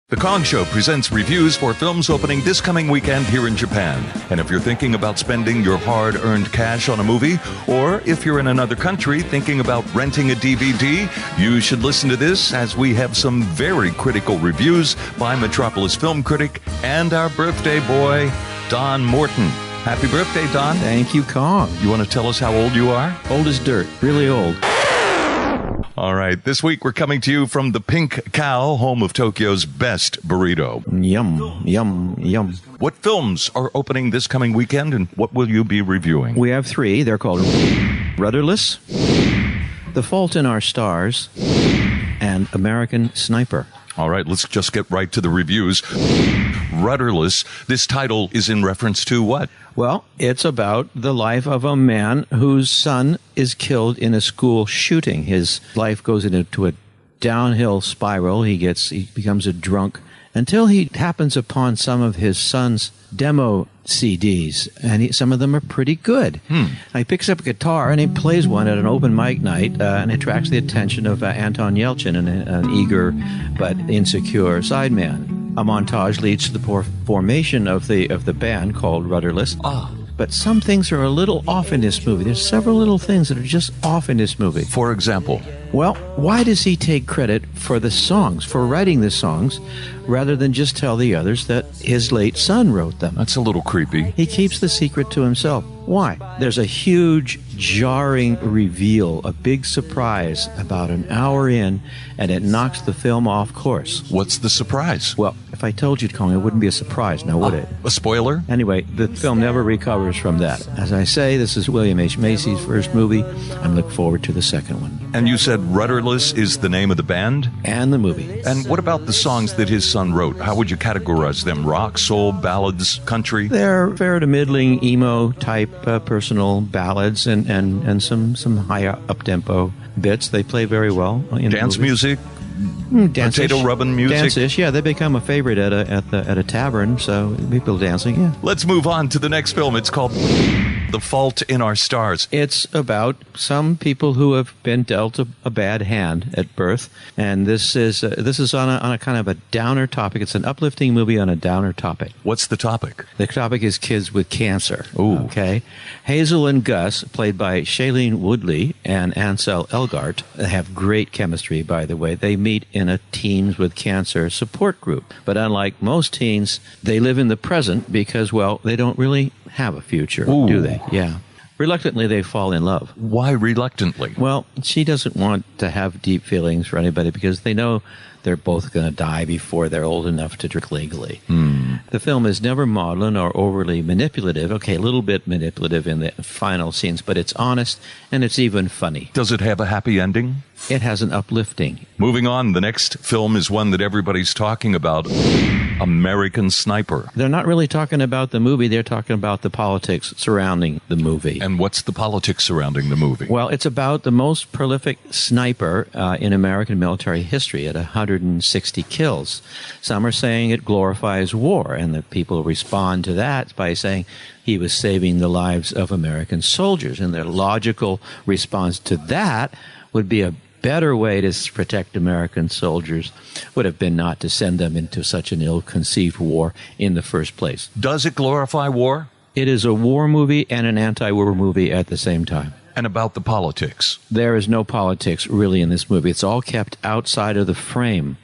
The Kong Show presents reviews for films opening this coming weekend here in Japan. And if you're thinking about spending your hard-earned cash on a movie, or if you're in another country thinking about renting a DVD, you should listen to this, as we have some very critical reviews by Metropolis film critic and our birthday boy, Don Morton. Happy birthday, Don. Thank you, Kong. You want to tell us how old you are? Old as dirt. Really old. All right, this week we're coming to you from the Pink Cow, home of Tokyo's best burrito. Yum, yum, yum. What films are opening this coming weekend, and what will you be reviewing? We have three. They're called Rudderless, The Fault in Our Stars, and American Sniper. All right, let's just get right to the reviews. Rudderless, this title is in reference to what? Well, it's about the life of a man whose son is killed in a school shooting. His life goes into a downhill spiral. He becomes a drunk until he happens upon some of his son's demo CDs, and some of them are pretty good. He picks up a guitar and he plays one at an open mic night, and attracts the attention of Anton Yelchin, an eager but insecure sideman. A montage leads to the formation of the band called Rudderless. But some things are a little off in this movie. There's several little things that are just off in this movie. For example? Well, why does he take credit for the songs, for writing the songs, rather than just tell the others that his late son wrote them? That's a little creepy. He keeps the secret to himself. Why? There's a huge, jarring reveal, a big surprise about an hour in, and it knocks the film off course. What's the surprise? Well, if I told you, Kong, it wouldn't be a surprise, now would it? A spoiler? Anyway, the film never recovers from that. As I say, this is William H. Macy's first movie. I'm looking forward to the second one. And you said Rudderless is the name of the band? And the movie. And what about the songs that his son wrote? How would you categorize them? Rock, soul, ballads, country? They're fair to middling emo type personal ballads and some high up-tempo bits. They play very well. Dance music? Potato rubbing music? Dance-ish, yeah. They become a favorite at a tavern, so people dancing, yeah. Let's move on to the next film. It's called The Fault in Our Stars. It's about some people who have been dealt a bad hand at birth, and this is on a kind of a downer topic. It's an uplifting movie on a downer topic. What's the topic? The topic is kids with cancer. Ooh. Okay. Hazel and Gus, played by Shailene Woodley and Ansel Elgort, have great chemistry, by the way. They meet in a Teens with Cancer support group. But unlike most teens, they live in the present because, well, they don't really have a future, do they? Yeah. Reluctantly, they fall in love. Why reluctantly? Well, she doesn't want to have deep feelings for anybody because they know they're both going to die before they're old enough to drink legally. The film is never maudlin or overly manipulative. Okay, a little bit manipulative in the final scenes, but it's honest and it's even funny. Does it have a happy ending? It has an uplifting. Moving on, the next film is one that everybody's talking about, American Sniper. They're not really talking about the movie, they're talking about the politics surrounding the movie. And what's the politics surrounding the movie? Well, it's about the most prolific sniper in American military history at 160 kills. Some are saying it glorifies war, and the people respond to that by saying he was saving the lives of American soldiers. And their logical response to that would be a better way to protect American soldiers would have been not to send them into such an ill-conceived war in the first place. Does it glorify war? It is a war movie and an anti-war movie at the same time. And about the politics? There is no politics really in this movie. It's all kept outside of the frame.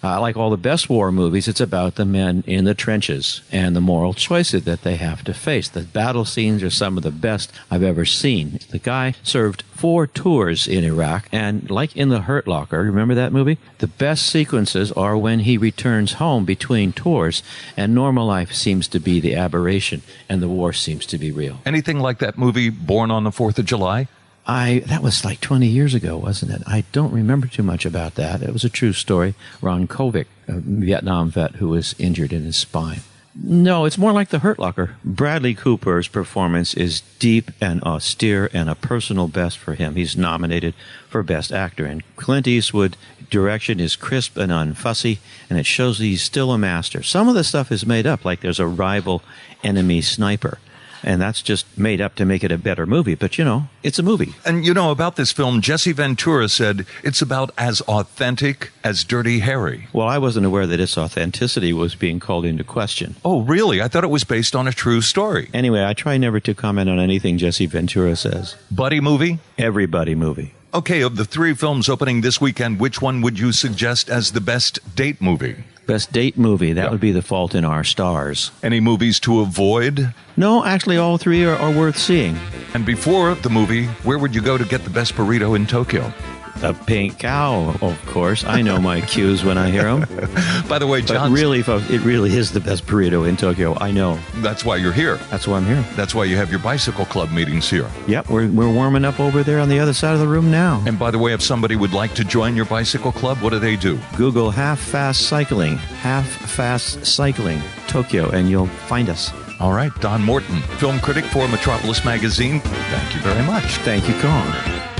Like all the best war movies, it's about the men in the trenches and the moral choices that they have to face. The battle scenes are some of the best I've ever seen. The guy served 4 tours in Iraq, and like in The Hurt Locker, remember that movie? The best sequences are when he returns home between tours, and normal life seems to be the aberration, and the war seems to be real. Anything like that movie, Born on the 4th of July? That was like 20 years ago, wasn't it? I don't remember too much about that. It was a true story. Ron Kovic, a Vietnam vet who was injured in his spine. No, it's more like The Hurt Locker. Bradley Cooper's performance is deep and austere and a personal best for him. He's nominated for Best Actor. And Clint Eastwood's direction is crisp and unfussy, and it shows he's still a master. Some of the stuff is made up, like there's a rival enemy sniper. And that's just made up to make it a better movie. But, it's a movie. And about this film, Jesse Ventura said it's about as authentic as Dirty Harry. Well, I wasn't aware that its authenticity was being called into question. Oh, really? I thought it was based on a true story. Anyway, I try never to comment on anything Jesse Ventura says. Buddy movie? Everybody movie. Okay, of the 3 films opening this weekend, which one would you suggest as the best date movie? Best date movie, that would be The Fault in Our Stars. Any movies to avoid? No, actually all 3 are worth seeing. And before the movie, where would you go to get the best burrito in Tokyo? The Pink Cow, of course. I know my cues when I hear them. By the way, John, but really, folks, it really is the best burrito in Tokyo. I know. That's why you're here. That's why I'm here. That's why you have your bicycle club meetings here. Yep, we're warming up over there on the other side of the room now. And by the way, if somebody would like to join your bicycle club, what do they do? Google Half Fast Cycling, Tokyo, and you'll find us. All right, Don Morton, film critic for Metropolis Magazine. Thank you very much. Thank you, Kong.